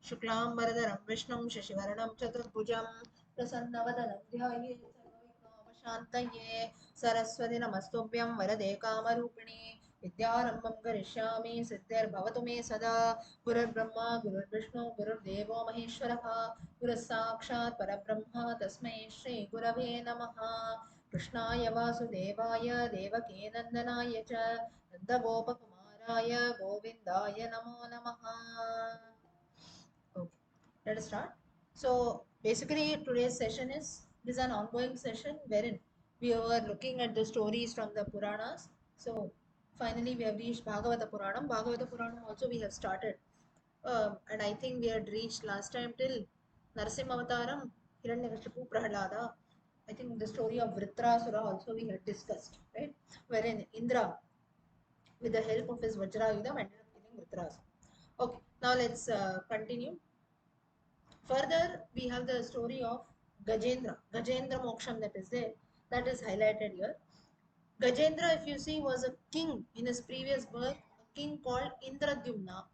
शुक्लांबरधरं विष्णुं शशिवर्णं चतुर्भुजं प्रसन्नवदनं ध्यायेत् सर्वविघ्नोपशान्तये सरस्वती नमस्तुभ्यं वरदे कामरूपिणि विद्यारम्भं करिष्यामि सिद्धिर्भवतु मे सदा गुरुर्ब्रह्मा गुरुर्विष्णु गुरुर्देवो महेश्वरः गुरुः साक्षात् परब्रह्म तस्मै श्रीगुरवे नमः कृष्णाय वासुदेवाय देवकीनन्दनाय च नन्दगोपकुमाराय गोविन्दाय नमो नमः. Okay, let us start. So basically today's session is an ongoing session wherein we were looking at the stories from the Puranas. So finally we have reached Bhagavata Puranam. Bhagavata Puranam also we have started. And I think we had reached last time till Narasimha Avataram, Hiranyakashipu, Prahlada. I think the story of Vritrasura also we had discussed, right? Wherein Indra, with the help of his Vajrayudham, ended up killing Vritrasura. Okay, now let's continue. Further, we have the story of Gajendra Moksham that is there, that is highlighted here. Gajendra, if you see, was a king in his previous birth, a king called Indradyumna.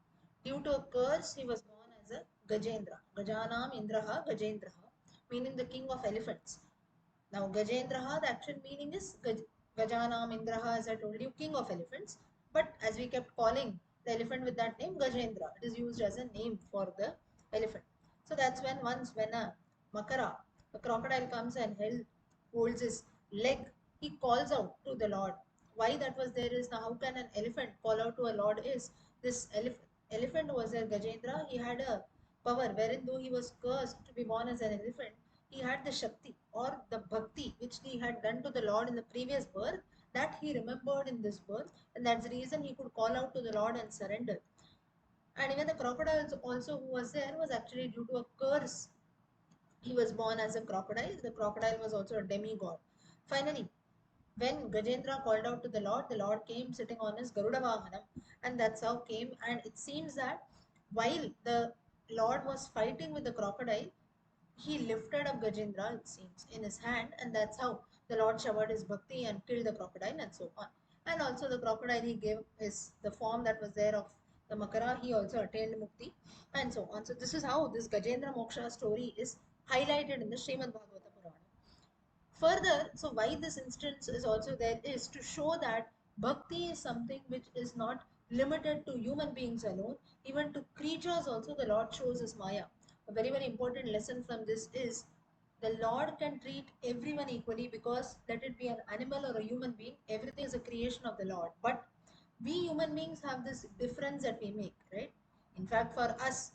Due to a curse, he was born as a Gajendra. Gajanam Indraha Gajendraha, meaning the king of elephants. Now, Gajendraha, the actual meaning is Gajanam Indraha, as I told you, king of elephants. But as we kept calling the elephant with that name, Gajendra, it is used as a name for the elephant. So that's when when a Makara, a crocodile comes and holds his leg, he calls out to the Lord. Why that was there is now how can an elephant call out to a Lord is this elephant was a Gajendra, he had a power wherein though he was cursed to be born as an elephant, he had the Shakti or the Bhakti which he had done to the Lord in the previous birth that he remembered in this birth, and that's the reason he could call out to the Lord and surrender. And even the crocodile also who was there was actually due to a curse. He was born as a crocodile. The crocodile was also a demigod. Finally, when Gajendra called out to the Lord came sitting on his Garuda Vahanam, and that's how came. And it seems that while the Lord was fighting with the crocodile, he lifted up Gajendra, it seems, in his hand, and that's how the Lord showered his bhakti and killed the crocodile and so on. And also the crocodile he gave is the form that was there of the Makara, he also attained mukti and so on. So this is how this Gajendra Moksha story is highlighted in the Srimad Bhagavata Purana. Further, so why this instance is also there is to show that bhakti is something which is not limited to human beings alone, even to creatures also the Lord shows his Maya. A very, very important lesson from this is the Lord can treat everyone equally because let it be an animal or a human being, everything is a creation of the Lord. But we human beings have this difference that we make, right? In fact, for us,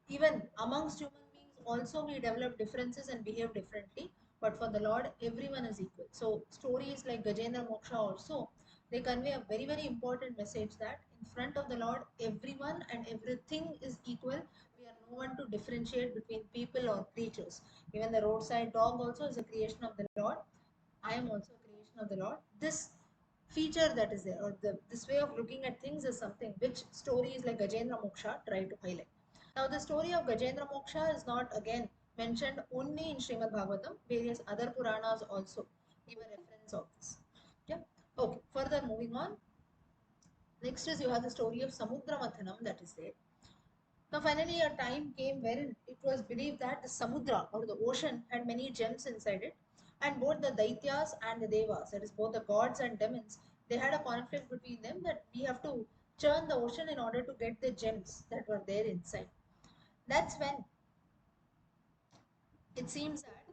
even amongst human beings, also we develop differences and behave differently. But for the Lord, everyone is equal. So stories like Gajendra Moksha also, they convey a very, very important message that in front of the Lord, everyone and everything is equal. We are no one to differentiate between people or creatures. Even the roadside dog also is a creation of the Lord. I am also a creation of the Lord. This feature that is there, or this way of looking at things is something which stories like Gajendra Moksha try to highlight. Now, the story of Gajendra Moksha is not again mentioned only in Srimad Bhagavatam, various other Puranas also give a reference of this. Yeah. Okay, further moving on. Next is you have the story of Samudra Mathanam that is there. Now, finally, a time came wherein it was believed that the Samudra or the ocean had many gems inside it, and both the Daityas and the Devas, that is, both the gods and demons, they had a conflict between them that we have to churn the ocean in order to get the gems that were there inside. That's when it seems that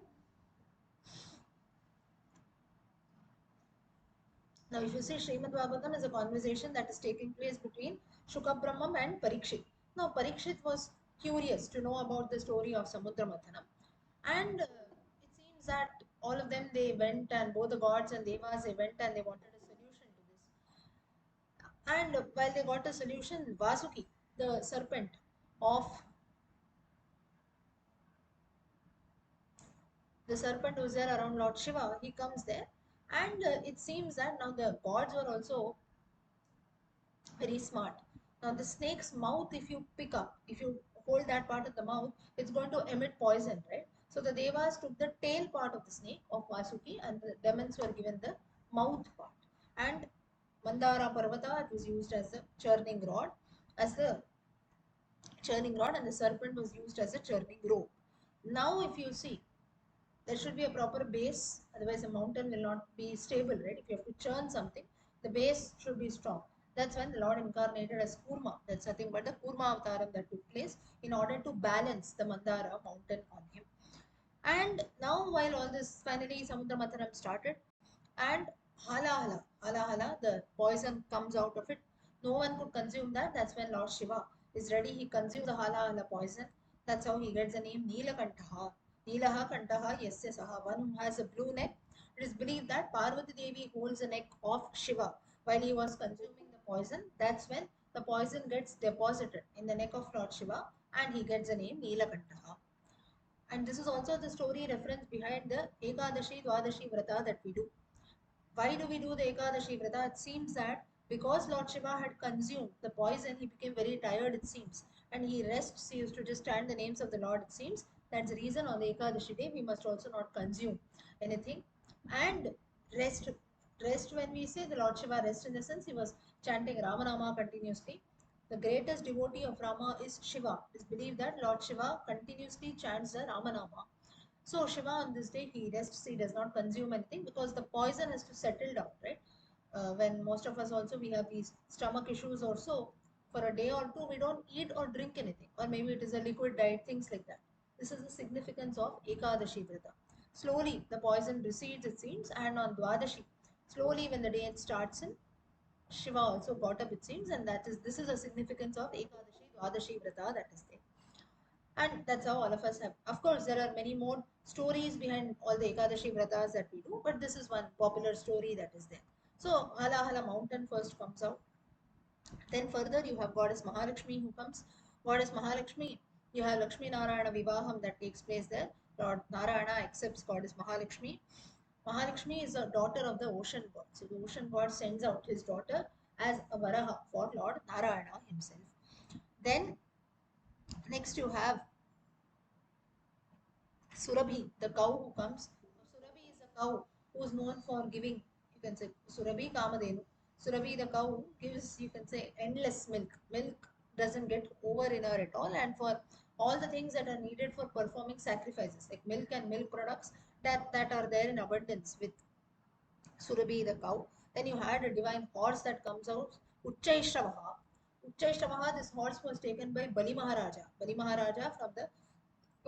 now, if you see Srimad Bhagavatam is a conversation that is taking place between Shuka Brahmam and Parikshit. Now, Parikshit was curious to know about the story of Samudra Mathanam, and it seems that all of them they went, and both the gods and devas they went and they wanted a solution to this. And while they got a solution, Vasuki, the serpent of the serpent who's there around Lord Shiva, he comes there, and it seems that now the gods were also very smart. Now the snake's mouth, if you pick up, if you hold that part of the mouth, it's going to emit poison, right? So the devas took the tail part of the snake of Vasuki, and the demons were given the mouth part. And Mandara Parvata, it was used as the churning rod, as the churning rod, and the serpent was used as a churning rope. Now, if you see, there should be a proper base, otherwise, a mountain will not be stable, right? If you have to churn something, the base should be strong. That's when the Lord incarnated as Kurma. That's nothing but the Kurma avtaram that took place in order to balance the Mandara mountain on him. And now, while all this, finally Samudra Matharam started, and hala, the poison comes out of it. No one could consume that. That's when Lord Shiva is ready. He consumes the hala poison. That's how he gets the name Neelakantaha. Neelaha Kantaha, yasya saha, one who has a blue neck. It is believed that Parvati Devi holds the neck of Shiva while he was consuming the poison. That's when the poison gets deposited in the neck of Lord Shiva and he gets the name Neelakantaha. And this is also the story reference behind the Ekadashi Dwadashi Vrata that we do. Why do we do the Ekadashi Vrata? It seems that because Lord Shiva had consumed the poison, he became very tired, it seems. And he rests, he used to just chant the names of the Lord, it seems. That's the reason on the Ekadashi day we must also not consume anything. And rest, rest when we say the Lord Shiva rest in the sense he was chanting Ramanama continuously. The greatest devotee of Rama is Shiva. It is believed that Lord Shiva continuously chants the Ramanama. So Shiva on this day he rests, he does not consume anything because the poison has to settle down, right? When most of us also we have these stomach issues or so, for a day or two we don't eat or drink anything, or maybe it is a liquid diet, things like that. This is the significance of Ekadashi Vrata. Slowly the poison recedes, it seems, and on Dwadashi, slowly when the day starts in, Shiva also got up, it seems, and that is this is a significance of Ekadashi Dwadashi Vrata that is there. And that's how all of us have. Of course, there are many more stories behind all the Ekadashi Vratas that we do, but this is one popular story that is there. So, Hala mountain first comes out. Then further, you have Goddess Mahalakshmi who comes. Goddess Mahalakshmi, you have Lakshmi Narayana Vivaham that takes place there. Lord Narayana accepts Goddess Mahalakshmi. Mahalakshmi is a daughter of the ocean god. So, the ocean god sends out his daughter as a Varaha for Lord Narayana himself. Then, next you have Surabhi, the cow who comes. Surabhi is a cow who is known for giving, you can say, Surabhi Kamadenu. Surabhi, the cow, gives, you can say, endless milk. Milk doesn't get over in her at all. And for all the things that are needed for performing sacrifices, like milk and milk products, that are there in abundance with Surabhi, the cow. Then you had a divine horse that comes out, Uchchaishravaha. Uchchaishravaha, this horse was taken by Bali Maharaja. Bali Maharaja from the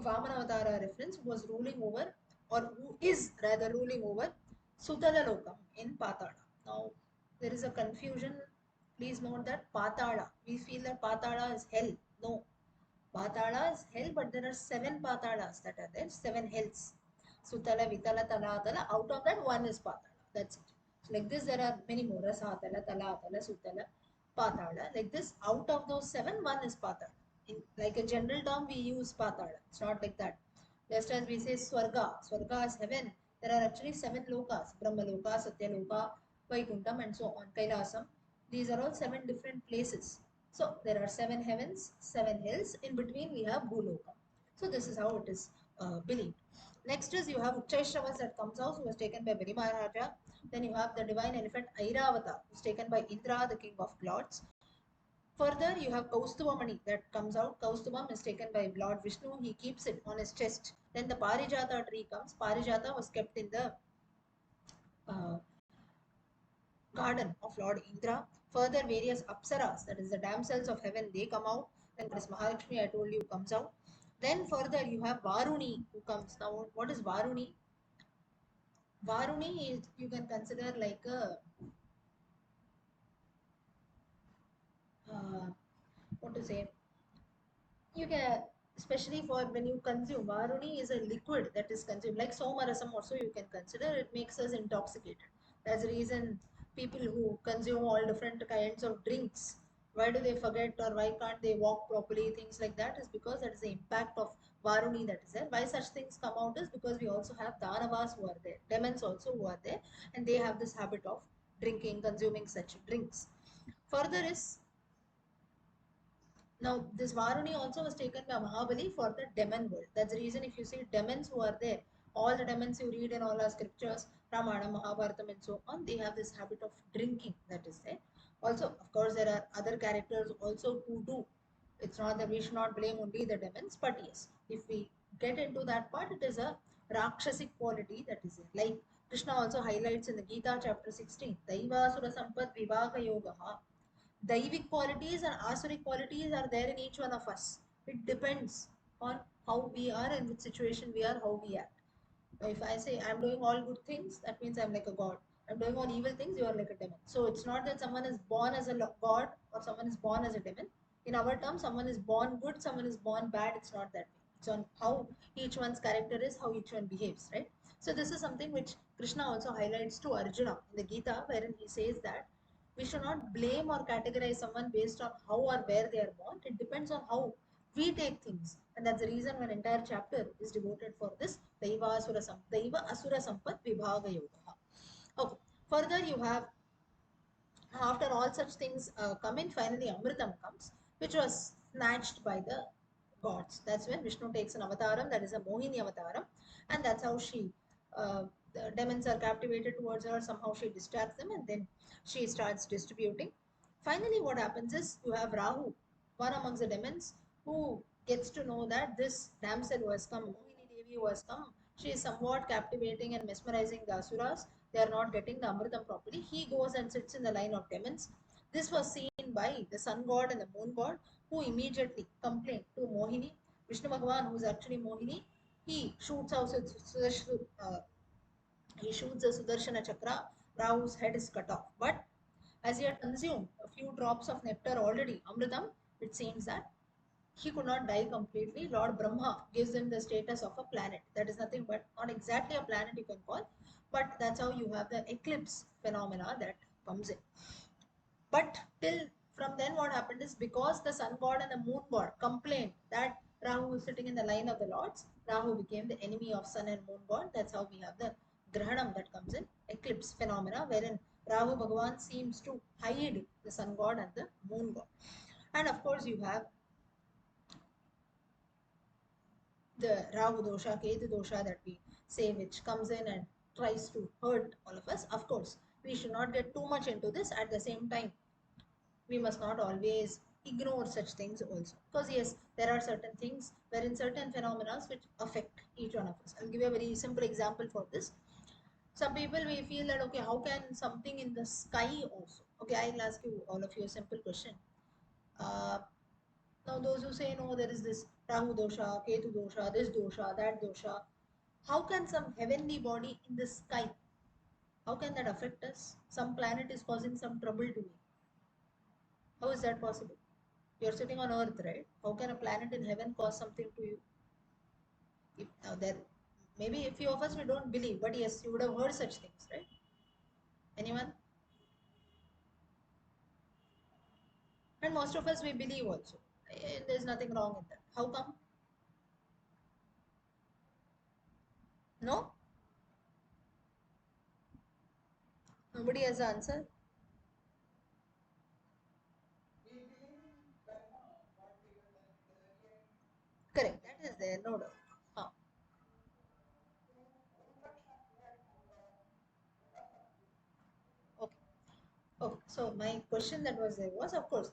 Vamanavatara reference was ruling over, or who is rather ruling over, Sutala Lokam in Patala. Now, there is a confusion. Please note that Patala, we feel that Patala is hell. No, Patala is hell, but there are 7 Patalas that are there, 7 hells. Sutala, Vitala, Talatala. Out of that, one is Patala. That's it. So, like this, there are many more. Rasatala, Talatala, Sutala, Patala. Like this, out of those 7, one is Patala. In like a general term, we use Patala. It's not like that. Just as we say Swarga, Swarga is heaven. There are actually 7 lokas: Brahma Loka, Satya Loka, Vaikuntham, and so on. Kailasam. These are all 7 different places. So there are 7 heavens, 7 hills. In between, we have Bhuloka. So this is how it is believed. Next is you have Uchchaishravas that comes out, who was taken by Bali Maharaja. Then you have the divine elephant Airavata, who was taken by Indra, the king of gods. Further, you have Kaustubamani that comes out. Kaustubam is taken by Lord Vishnu. He keeps it on his chest. Then the Parijata tree comes. Parijata was kept in the uh, garden of Lord Indra. Further, various apsaras, that is the damsels of heaven, they come out. Then this Mahalakshmi, I told you, comes out. Then further, you have Varuni who comes. Now, what is Varuni? Varuni is, you can consider like a, what to say, you can, especially for when you consume, Varuni is a liquid that is consumed, like Somarasam also you can consider, it makes us intoxicated. That's the reason people who consume all different kinds of drinks, why do they forget or why can't they walk properly, things like that, is because that is the impact of Varuni that is there. Why such things come out is because we also have Danavas who are there, demons also who are there, and they have this habit of drinking, consuming such drinks. Further is, now, this Varuni also was taken by Mahabali for the demon world. That's the reason if you see demons who are there, all the demons you read in all our scriptures, Ramayana, Mahabharata, and so on, they have this habit of drinking that is there. Also, of course, there are other characters also who do. It's not that we should not blame only the demons, but yes, if we get into that part, it is a Rakshasic quality that is there. Like Krishna also highlights in the Gita chapter 16, Daivasura Sampat Vivaka Yogaha. Daivic qualities and Asuric qualities are there in each one of us. It depends on how we are and which situation we are, how we act. If I say I'm doing all good things, that means I'm like a god. I'm doing all evil things, you are like a demon. So it's not that someone is born as a god or someone is born as a demon. In our terms, someone is born good, someone is born bad. It's not that way. It's on how each one's character is, how each one behaves, right? So this is something which Krishna also highlights to Arjuna in the Gita, wherein he says that we should not blame or categorize someone based on how or where they are born. It depends on how we take things. And that's the reason one entire chapter is devoted for this Daiva Asura Sampat Vibhaga Yoga. Okay. Further, you have after all such things come in, finally Amritam comes, which was snatched by the gods. That's when Vishnu takes an avataram, that is a Mohini avataram, and that's how the demons are captivated towards her. Somehow she distracts them, and then she starts distributing. Finally, what happens is you have Rahu, one amongst the demons, who gets to know that this damsel who has come, Mohini Devi who has come, she is somewhat captivating and mesmerizing the asuras. They are not getting the Amritam properly. He goes and sits in the line of demons. This was seen by the sun god and the moon god, who immediately complained to Mohini. Vishnu Bhagavan, who is actually Mohini, he shoots out he shoots a Sudarshana Chakra. Rahu's head is cut off. But as he had consumed a few drops of nectar already, Amritam, it seems that he could not die completely. Lord Brahma gives him the status of a planet. That is nothing but not exactly a planet you can call, but that's how you have the eclipse phenomena that comes in. But till from then, what happened is because the sun god and the moon god complained that Rahu is sitting in the line of the lords, Rahu became the enemy of sun and moon god. That's how we have the Grahanam that comes in, eclipse phenomena, wherein Rahu Bhagavan seems to hide the sun god and the moon god. And of course, you have the Rahu dosha, Ketu dosha that we say, which comes in and tries to hurt all of us. Of course, we should not get too much into this. At the same time, we must not always ignore such things also. Because yes, there are certain things wherein certain phenomena which affect each one of us. I'll give you a very simple example for this. Some people may feel that, okay, how can something in the sky also? Okay, I'll ask you all of you a simple question. Uh, Now, those who say no, there is this Rahu dosha, Ketu dosha, this dosha, that dosha. How can some heavenly body in the sky, how can that affect us? Some planet is causing some trouble to me. How is that possible? You're sitting on Earth, right? How can a planet in heaven cause something to you? If now there, maybe a few of us we don't believe, but yes, you would have heard such things, right? Anyone? And most of us we believe also. There's nothing wrong in that. How come? No? Nobody has an answer? Correct. That is there, no doubt. Huh. Okay. Okay. So my question that was there was, of course,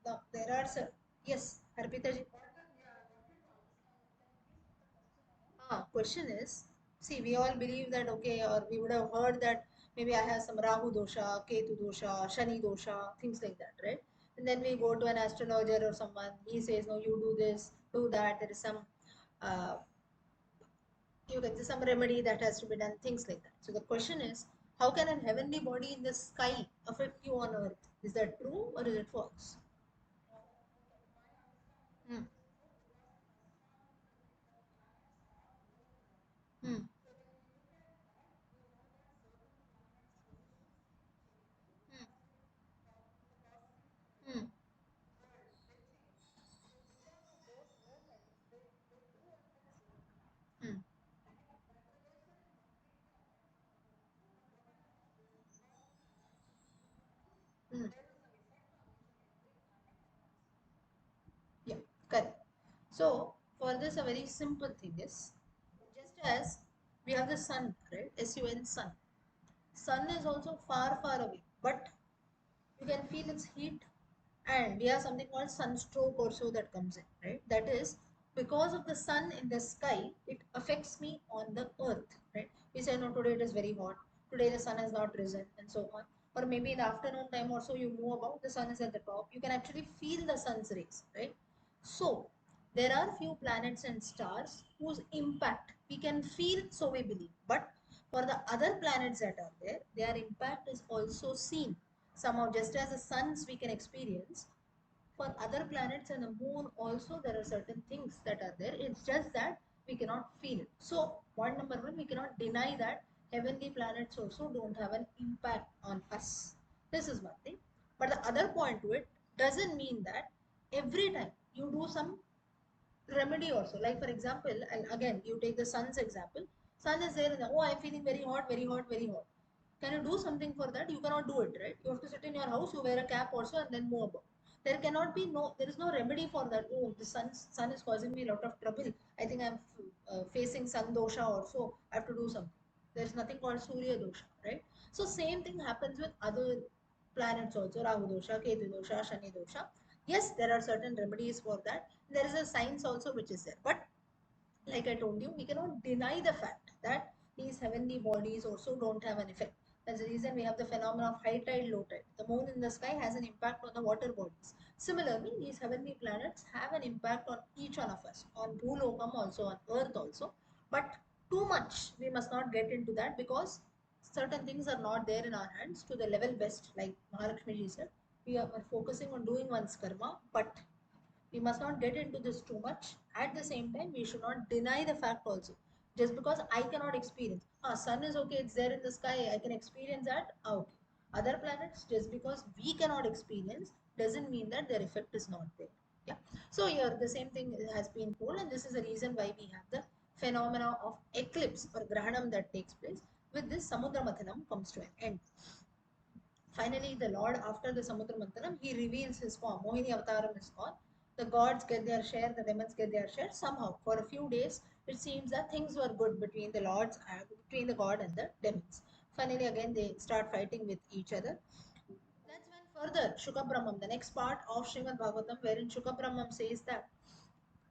now there are some. Yes, Harpita ji. Question is, see, we all believe that, okay, or we would have heard that maybe I have some Rahu dosha, Ketu dosha, Shani dosha, things like that, right? And then we go to an astrologer or someone, he says, no, you do this, do that. There is some, uh, you get some remedy that has to be done, things like that. So the question is, how can a heavenly body in the sky affect you on earth? Is that true or is it false? Hmm. Hmm. Hmm. Hmm. Hmm. Hmm. Yeah, correct. So for this, a very simple thing is just as we have the sun, right? SUN sun. Sun is also far, far away, but you can feel its heat. And we have something called sunstroke also that comes in, right? That is because of the sun in the sky, it affects me on the earth, right? We say no, today it is very hot, today the sun has not risen, and so on. Or maybe in the afternoon time also you move about, the sun is at the top, you can actually feel the sun's rays, right? So there are few planets and stars whose impact we can feel, so we believe. But for the other planets that are there, their impact is also seen somehow, just as the suns we can experience. For other planets and the moon also, there are certain things that are there, it's just that we cannot feel it. So point number one, we cannot deny that heavenly planets also don't have an impact on us. This is one thing. But the other point to it, doesn't mean that every time you do some remedy also. Like for example, and again you take the sun's example. Sun is there in the, oh, I'm feeling very hot, very hot, very hot. Can you do something for that? You cannot do it, right? You have to sit in your house, you wear a cap also, and then move about. There cannot be no, there is no remedy for that. Oh, the sun is causing me a lot of trouble. I think I'm facing sun dosha also. I have to do something. There's nothing called Surya dosha, right? So same thing happens with other planets also. Rahu dosha, Ketu dosha, Shani dosha. Yes, there are certain remedies for that. There is a science also which is there. But like I told you, we cannot deny the fact that these heavenly bodies also don't have an effect. That's the reason we have the phenomenon of high tide, low tide. The moon in the sky has an impact on the water bodies. Similarly, these heavenly planets have an impact on each one of us, on Bhulokam also, on Earth also. But too much, we must not get into that, because certain things are not there in our hands to the level best. Like Mahalakshmi ji said, we are focusing on doing one's karma, but we must not get into this too much. At the same time, we should not deny the fact also. Just because I cannot experience, sun is okay, it's there in the sky, I can experience that, okay. Other planets, just because we cannot experience, doesn't mean that their effect is not there. Yeah. So here the same thing has been told, and this is the reason why we have the phenomena of eclipse or grahanam that takes place. With this, Samudra Mathanam comes to an end. Finally, the Lord, after the Samudra Manthanam, he reveals his form. Mohini Avataram is gone. The gods get their share, the demons get their share. Somehow, for a few days, it seems that things were good between the lords, between the god and the demons. Finally, again, they start fighting with each other. That's when further Shuka Brahmam, the next part of Srimad Bhagavatam, wherein Shuka Brahmam says that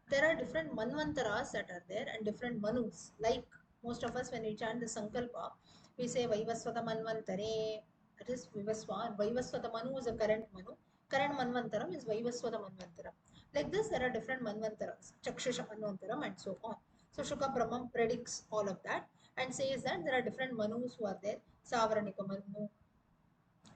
there are different manvantaras that are there and different manus. Like most of us, when we chant the Sankalpa, we say Vaivaswata Manvantare. That is Vivaswa. Vaivaswata Manu is the current Manu. Current Manvantaram is Vaivaswata Manvantaram. Like this, there are different Manvantaras, Chakshusha Manvantaram, and so on. So Shuka Brahman predicts all of that and says that there are different Manus who are there. Savaranika Manu,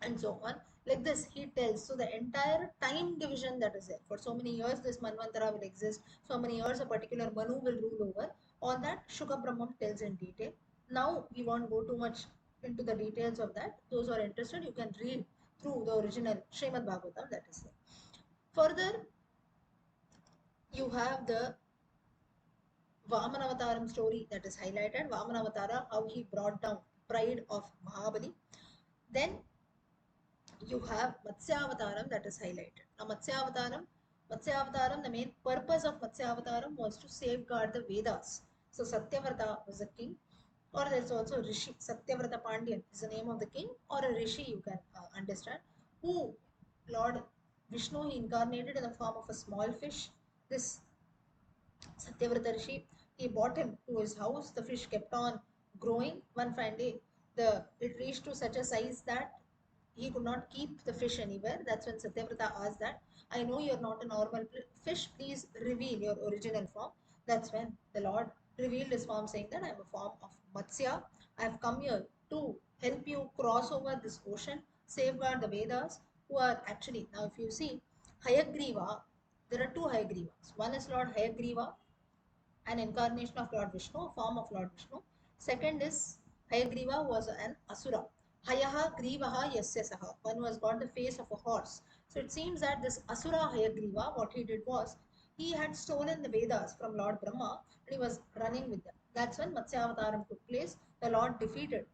and so on. Like this, he tells. So the entire time division that is there. For so many years, this Manvantara will exist. So many years, a particular Manu will rule over. All that Shuka Brahman tells in detail. Now, we won't go too much into the details of that. Those who are interested, you can read through the original Srimad Bhagavatam that is there. Further, you have the Vamanavataram story that is highlighted. Vamanavattara, how he brought down pride of Mahabali. Then you have Matsyavataram that is highlighted. Now, Matsyavataram, the main purpose of Matsyavataram was to safeguard the Vedas. So, Satyavrata was a king, or there's also Rishi. Satyavrata Pandyan is the name of the king, or a Rishi, you can understand, who Lord Vishnu he incarnated in the form of a small fish. This Satyavrata Rishi, he brought him to his house. The fish kept on growing. One fine day, it reached to such a size that he could not keep the fish anywhere. That's when Satyavrata asked that, I know you're not a normal fish, please reveal your original form. That's when the Lord revealed his form, saying that I'm a form of Matsya. I've come here to help you cross over this ocean, safeguard the Vedas, who are actually, now if you see, Hayagriva, there are two Hayagrivas. One is Lord Hayagriva, an incarnation of Lord Vishnu, a form of Lord Vishnu. Second is Hayagriva was an Asura. Hayaha Grivaha Yasya Saha. One who has got the face of a horse. So it seems that this Asura Hayagriva, what he did was, he had stolen the Vedas from Lord Brahma and he was running with them. That's when Matsyavataram took place. The Lord defeated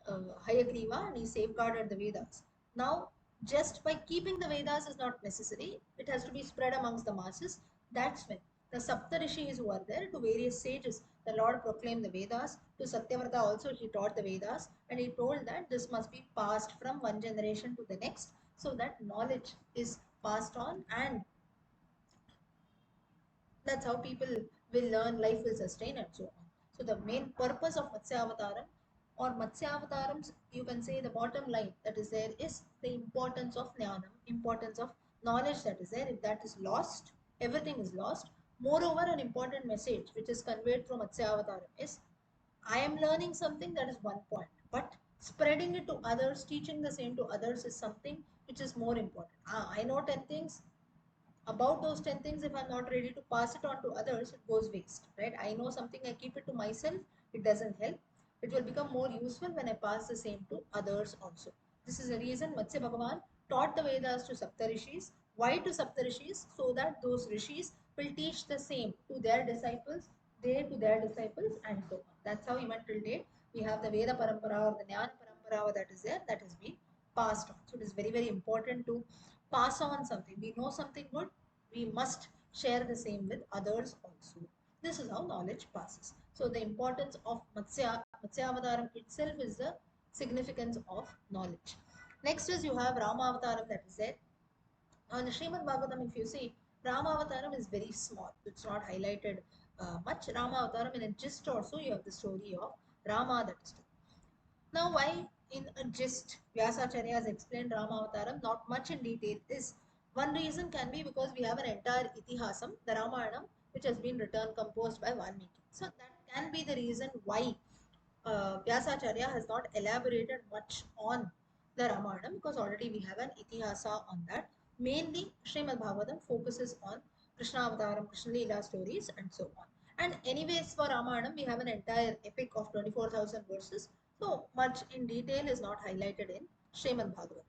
Hayagriva and he safeguarded the Vedas. Now, just by keeping the Vedas is not necessary, it has to be spread amongst the masses. That's when the Saptarishis who are there, to various sages, the Lord proclaimed the Vedas. To Satyavrata also he taught the Vedas and he told that this must be passed from one generation to the next, so that knowledge is passed on, and that's how people will learn, life will sustain, and so on. So the main purpose of Matsya Avataram or Matsya Avatarams, you can say the bottom line that is there is the importance of Jnanam, importance of knowledge that is there. If that is lost, everything is lost. Moreover, an important message which is conveyed through Matsya Avataram is I am learning something, that is one point, but spreading it to others, teaching the same to others is something which is more important. I know 10 things, about those 10 things, if I'm not ready to pass it on to others, it goes waste, right? I know something, I keep it to myself, it doesn't help. It will become more useful when I pass the same to others also. This is the reason Matsya Bhagavan taught the Vedas to Saptarishis. Why to Saptarishis? So that those rishis will teach the same to their disciples, they to their disciples, and so on. That's how even till date we have the Veda Parampara or the Jnana Parampara that is there, that has been passed on. So it is very, very important to pass on something. We know something good, we must share the same with others also. This is how knowledge passes. So the importance of Matsya Avataram itself is the significance of knowledge. Next is you have Rama Avataram that is there. Now in the Srimad Bhagavatam, if you see, Rama Avataram is very small. It's not highlighted much. Rama Avataram, in a gist also, you have the story of Rama that is told. Now, why in a gist Vyasacharya has explained Rama Avataram not much in detail is one reason can be because we have an entire Itihasam, the Ramayanam, which has been written, composed by Valmiki. So that can be the reason why Vyasacharya has not elaborated much on the Ramayana, because already we have an Itihasa on that. Mainly, Srimad Bhagavatam focuses on Krishna Avataram, Krishna Leela stories, and so on. And anyways, for Ramayana, we have an entire epic of 24,000 verses. So much in detail is not highlighted in Srimad Bhagavatam.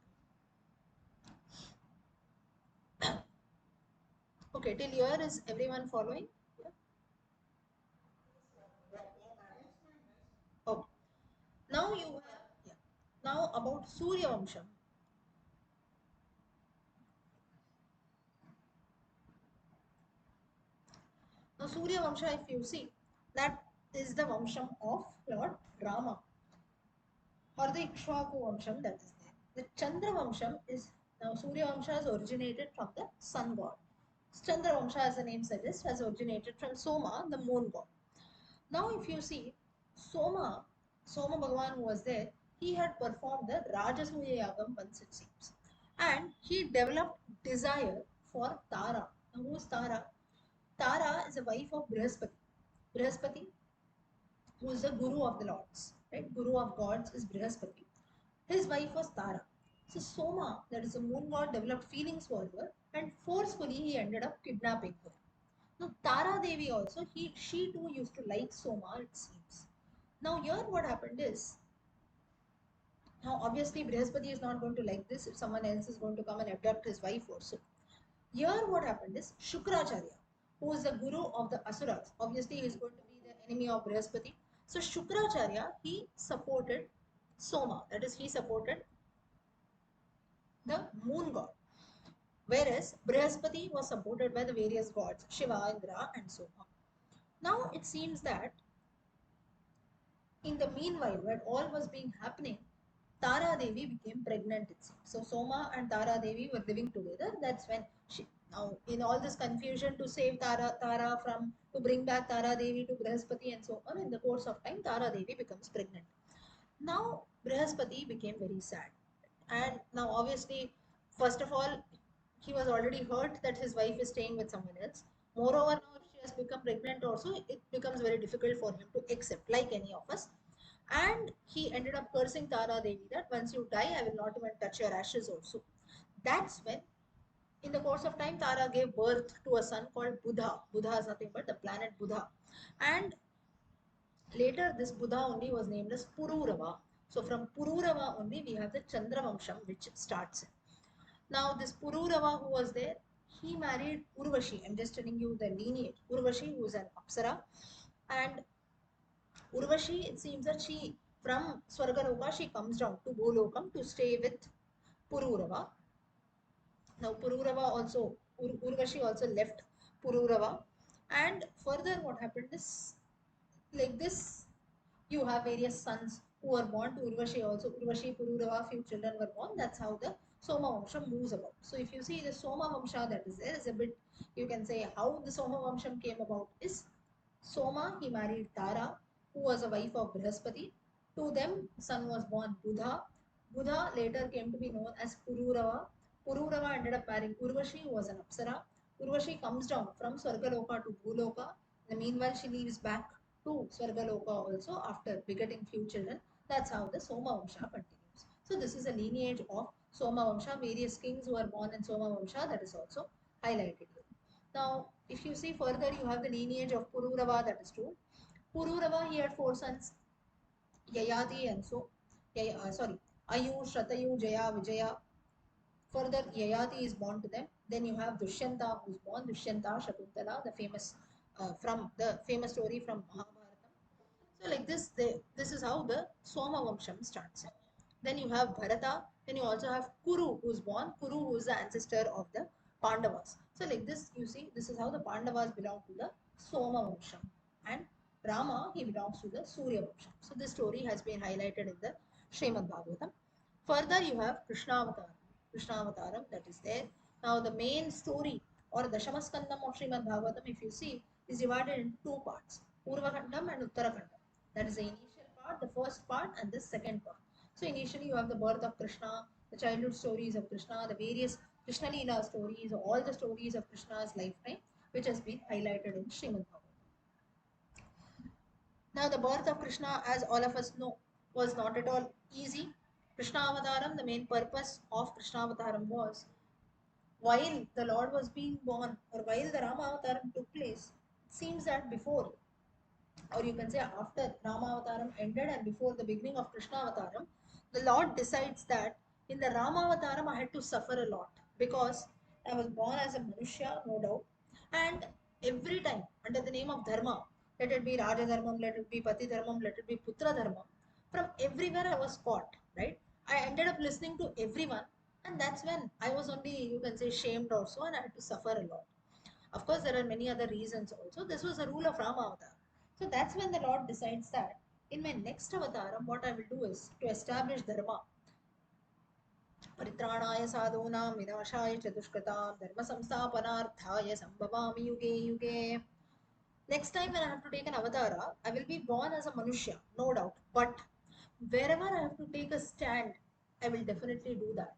Okay, till here is everyone following? Yeah. Okay. Now you have, yeah. Now about Surya Vamsham. Now, Surya Vamsha, if you see, that is the Vamsham of Lord Rama, or the Ikshvaku Vamsham that is there. The Chandra Vamsham is, now Surya Vamsha has originated from the sun god. Chandra Vamsha, as the name suggests, has originated from Soma, the moon god. Now, if you see, Soma Bhagavan who was there, he had performed the Rajasuya Yagam once it seems. And he developed desire for Tara. Now, who is Tara? Tara is a wife of Brihaspati. Brihaspati, who is the guru of the lords, right? Guru of gods is Brihaspati. His wife was Tara. So Soma, that is the moon god, developed feelings for her, and forcefully he ended up kidnapping her. Now Tara Devi also, she too used to like Soma, it seems. Now here what happened is, now obviously Brihaspati is not going to like this if someone else is going to come and abduct his wife also. Here what happened is Shukracharya, who is the guru of the Asuras, obviously he is going to be the enemy of Brihaspati. So Shukracharya, he supported Soma, that is he supported the moon god. Whereas Brihaspati was supported by the various gods, Shiva, Indra, and so on. Now it seems that in the meanwhile, when all was being happening, Tara Devi became pregnant, it seems. So Soma and Tara Devi were living together. That's when she, now in all this confusion to save Tara from, to bring back Tara Devi to Brihaspati and so on, in the course of time, Tara Devi becomes pregnant. Now Brihaspati became very sad. And now obviously, first of all, he was already hurt that his wife is staying with someone else. Moreover, now if she has become pregnant also, it becomes very difficult for him to accept, like any of us. And he ended up cursing Tara Devi that once you die, I will not even touch your ashes also. That's when, in the course of time, Tara gave birth to a son called Buddha. Buddha is nothing but the planet Buddha. And later, this Buddha only was named as Pururava. So from Pururava only, we have the Chandra Vamsham, which starts. Now, this Pururava who was there, he married Urvashi. I'm just telling you the lineage. Urvashi, who is an Apsara. And Urvashi, it seems that she, from Swargaloka, she comes down to Golokam to stay with Pururava. Now, Pururava also, Urvashi also left Pururava. And further, what happened is, like this, you have various sons who were born to Urvashi also. Urvashi, Pururava, few children were born. That's how the Soma Vamsham moves about. So if you see the Soma Vamsha that is there is a bit, you can say how the Soma Vamsham came about is Soma, he married Tara, who was a wife of Brihaspati. To them, son was born Buddha. Buddha later came to be known as Pururava. Pururava ended up marrying Urvashi, who was an Apsara. Urvashi comes down from Swargaloka to Bhuloka. In the meanwhile, she leaves back to Swargaloka also after begetting few children. That's how the Soma Vamsha continues. So this is a lineage of Soma Vamsha. Various kings who are born in Soma Vamsha, that is also highlighted here. Now, if you see further, you have the lineage of Pururava, that is true. Pururava, he had four sons, Yayati and so, Ayu, Shratayu, Jaya, Vijaya. Further, Yayati is born to them. Then you have Dushyanta, who is born, Dushyanta, Shakuntala, the famous, from the famous story from Mahabharata. So like this, this is how the Soma Vamsham starts. Then you have Bharata. Then you also have Kuru, who is born. Kuru, who is the ancestor of the Pandavas. So like this, you see, this is how the Pandavas belong to the Soma Vamsham. And Rama, he belongs to the Surya Vamsham. So this story has been highlighted in the Srimad Bhagavatam. Further, you have Krishnavataram. Krishnavataram, that is there. Now, the main story or the Shamaskandam of Srimad Bhagavatam, if you see, is divided into two parts, Purvakandam and Uttarakandam. That is the initial part, the first part, and the second part. So, initially, you have the birth of Krishna, the childhood stories of Krishna, the various Krishna Leela stories, all the stories of Krishna's lifetime, which has been highlighted in Srimad Bhagavatam. Now, the birth of Krishna, as all of us know, was not at all easy. Krishna Avataram, the main purpose of Krishna Avataram was while the Lord was being born or while the Rama Avataram took place, it seems that before, or you can say after Rama Avataram ended and before the beginning of Krishna Avataram, the Lord decides that in the Rama Avataram I had to suffer a lot because I was born as a Manushya, no doubt, and every time under the name of Dharma, let it be Raja Dharmam, let it be Pati Dharmam, let it be Putra Dharmam, from everywhere I was caught, right? I ended up listening to everyone, and that's when I was only, you can say, shamed also, and I had to suffer a lot. Of course, there are many other reasons also. This was a rule of Rama Avatar. So that's when the Lord decides that in my next avataram, what I will do is to establish dharma. Paritrāṇāya sadhūnām vināṣāya ca duṣkratāම් dharma samsthapanārthāya sambhavāmi yuge yuge. Next time when I have to take an avatara, I will be born as a Manushya, no doubt. But wherever I have to take a stand, I will definitely do that.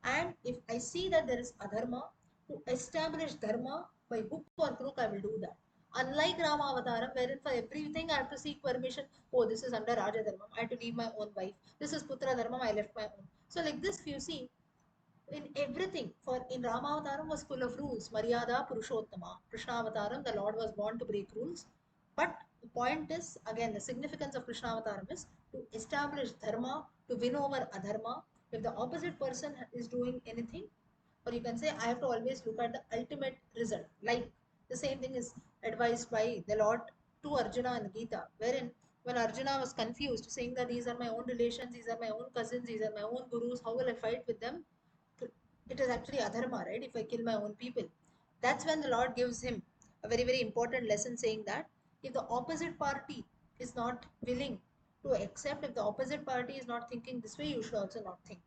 And if I see that there is adharma, to establish dharma by hook or crook, I will do that. Unlike Rama Avataram, wherein for everything I have to seek permission, oh, this is under Raja Dharma, I have to leave my own wife. This is Putra Dharma, I left my own. So, like this, if you see, in everything, for in Ramavataram was full of rules. Maryada Purushottama. Krishna Avataram, the Lord was born to break rules. But the point is, again, the significance of Krishna Avataram is to establish dharma, to win over adharma. If the opposite person is doing anything, or you can say, I have to always look at the ultimate result. Like the same thing is advised by the Lord to Arjuna in Gita, wherein when Arjuna was confused, saying that these are my own relations, these are my own cousins, these are my own gurus, how will I fight with them? It is actually adharma, right? If I kill my own people. That's when the Lord gives him a very, very important lesson saying that if the opposite party is not willing to accept, if the opposite party is not thinking this way, you should also not think.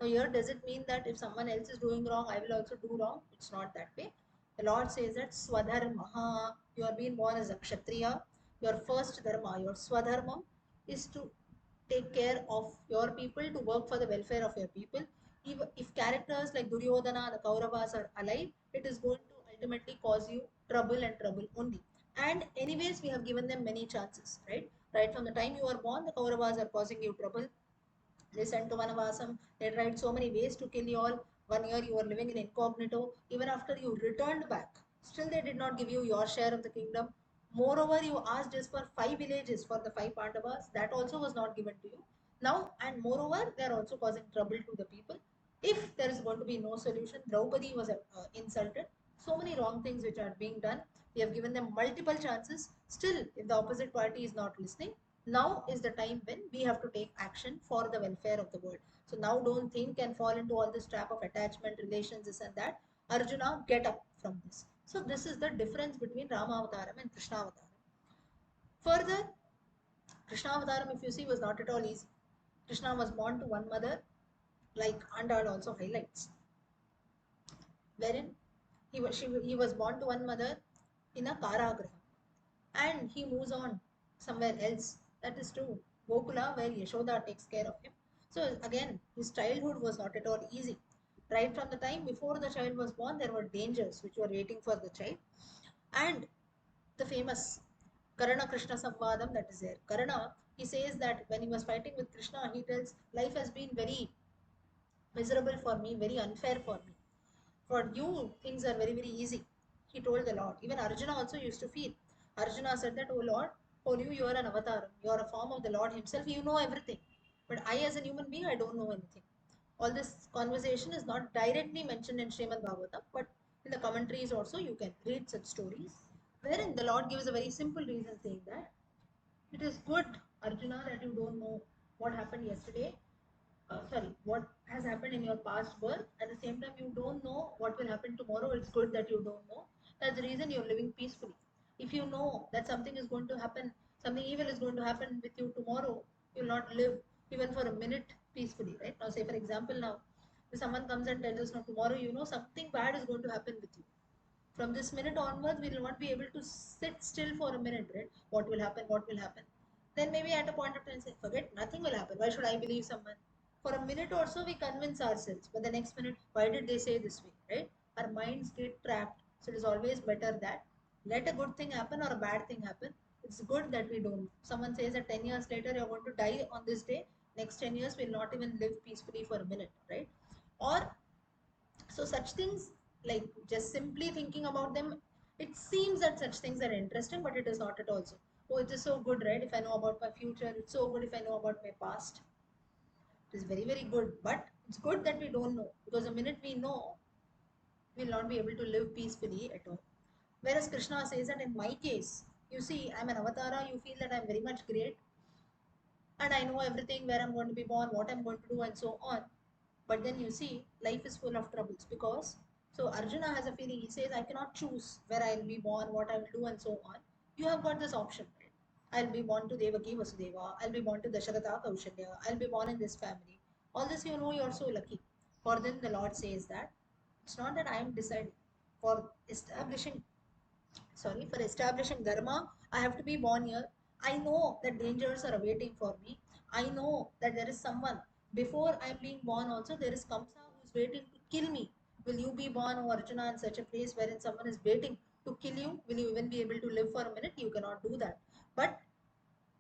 Now, here does it mean that if someone else is doing wrong, I will also do wrong? It's not that way. The Lord says that Swadharmaha, you are being born as a Kshatriya, your first dharma, your Swadharma is to take care of your people, to work for the welfare of your people. If characters like Duryodhana, the Kauravas are alive, it is going to ultimately cause you trouble and trouble only. And anyways, we have given them many chances, right? Right from the time you are born, the Kauravas are causing you trouble. They sent to Vanavasam. They tried so many ways to kill you all. 1 year you were living in incognito. Even after you returned back, still they did not give you your share of the kingdom. Moreover, you asked just for 5 villages for the 5 Pandavas. That also was not given to you. Now, and moreover, they are also causing trouble to the people. If there is going to be no solution, Draupadi was insulted. So many wrong things which are being done. We have given them multiple chances. Still, if the opposite party is not listening, now is the time when we have to take action for the welfare of the world. So now don't think and fall into all this trap of attachment, relations, this and that. Arjuna, get up from this. So this is the difference between Rama Avataram and Krishna Avataram. Further, Krishna Avataram, if you see, was not at all easy. Krishna was born to one mother. like Andal also highlights, wherein he was born to one mother in a Karagraha and he moves on somewhere else. That is true. Gokula, where Yashoda takes care of him. So again, his childhood was not at all easy. Right from the time before the child was born, there were dangers which were waiting for the child. And the famous Karana Krishna Samvadam that is there. Karana, he says that when he was fighting with Krishna, he tells, life has been very miserable for me, very unfair for me. For you, things are very, very easy. He told the Lord. Even Arjuna also used to feel. Arjuna said that, oh Lord, for you, you are an avatar. You are a form of the Lord Himself. You know everything. But I, as a human being, I don't know anything. All this conversation is not directly mentioned in Srimad Bhagavatam, but in the commentaries also you can read such stories, wherein the Lord gives a very simple reason saying that it is good, Arjuna, that you don't know what happened yesterday, what has happened in your past birth. At the same time, you don't know what will happen tomorrow. It's good that you don't know. That's the reason you're living peacefully. If you know that something is going to happen, something evil is going to happen with you tomorrow, you'll not live even for a minute peacefully, right? Now, say for example, now if someone comes and tells us, now tomorrow, you know, something bad is going to happen with you. From this minute onwards, we will not be able to sit still for a minute, right? What will happen? What will happen? Then maybe at a point of time say, forget, nothing will happen. Why should I believe someone? For a minute or so, we convince ourselves. But the next minute, why did they say this way, right? Our minds get trapped. So it is always better that let a good thing happen or a bad thing happen. It's good that we don't. Someone says that 10 years later, you're going to die on this day. Next 10 years, we'll not even live peacefully for a minute, right? Or so such things, like just simply thinking about them, it seems that such things are interesting, but it is not at all so. Oh, it is so good, right? If I know about my future, it's so good if I know about my past. It is very, very good, but it's good that we don't know, because the minute we know, we'll not be able to live peacefully at all. Whereas Krishna says that in my case, you see, I'm an avatara, you feel that I'm very much great, and I know everything, where I'm going to be born, what I'm going to do, and so on. But then you see, life is full of troubles, because so Arjuna has a feeling, he says, I cannot choose where I'll be born, what I will do, and so on. You have got this option, right? I'll be born to Devaki Vasudeva, I'll be born to Dasharatha Kaushalya, I'll be born in this family. All this, you know, you're so lucky. For then the Lord says that it's not that I am deciding. For establishing for establishing dharma, I have to be born here. I know that dangers are awaiting for me. I know that there is someone before I'm being born also, there is Kamsa who is waiting to kill me. Will you be born, O Arjuna, in such a place wherein someone is waiting to kill you? Will you even be able to live for a minute? You cannot do that. But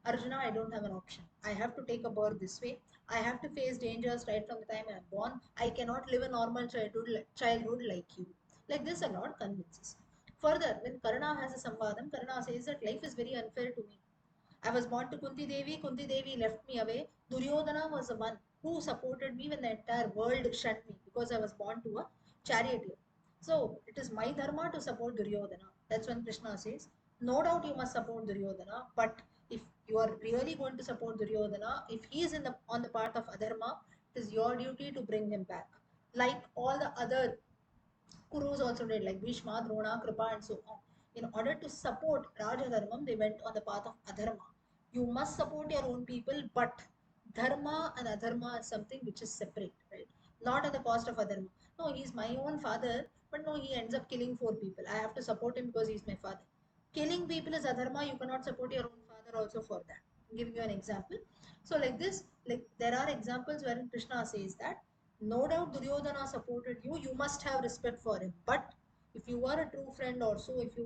Arjuna, I don't have an option. I have to take a birth this way. I have to face dangers right from the time I am born. I cannot live a normal childhood like you. Like this, a lot convinces. Further, when Karna has a samvadam, Karna says that life is very unfair to me. I was born to Kunti Devi. Kunti Devi left me away. Duryodhana was the one who supported me when the entire world shunned me, because I was born to a charioteer. So it is my dharma to support Duryodhana. That's when Krishna says, no doubt you must support Duryodhana, but if you are really going to support Duryodhana, if he is on the part of adharma, it is your duty to bring him back. Like all the other Kurus also did, like Bhishma, Drona, Kripa, and so on. In order to support Raja Dharmam, they went on the path of Adharma. You must support your own people, but Dharma and Adharma is something which is separate, right? Not at the cost of Adharma. No, he's my own father, but no, he ends up killing four people. I have to support him because he's my father. Killing people is Adharma. You cannot support your own father also for that. I'm giving you an example. So, like this, like there are examples wherein Krishna says that no doubt Duryodhana supported you, you must have respect for him. But if you were a true friend also, if you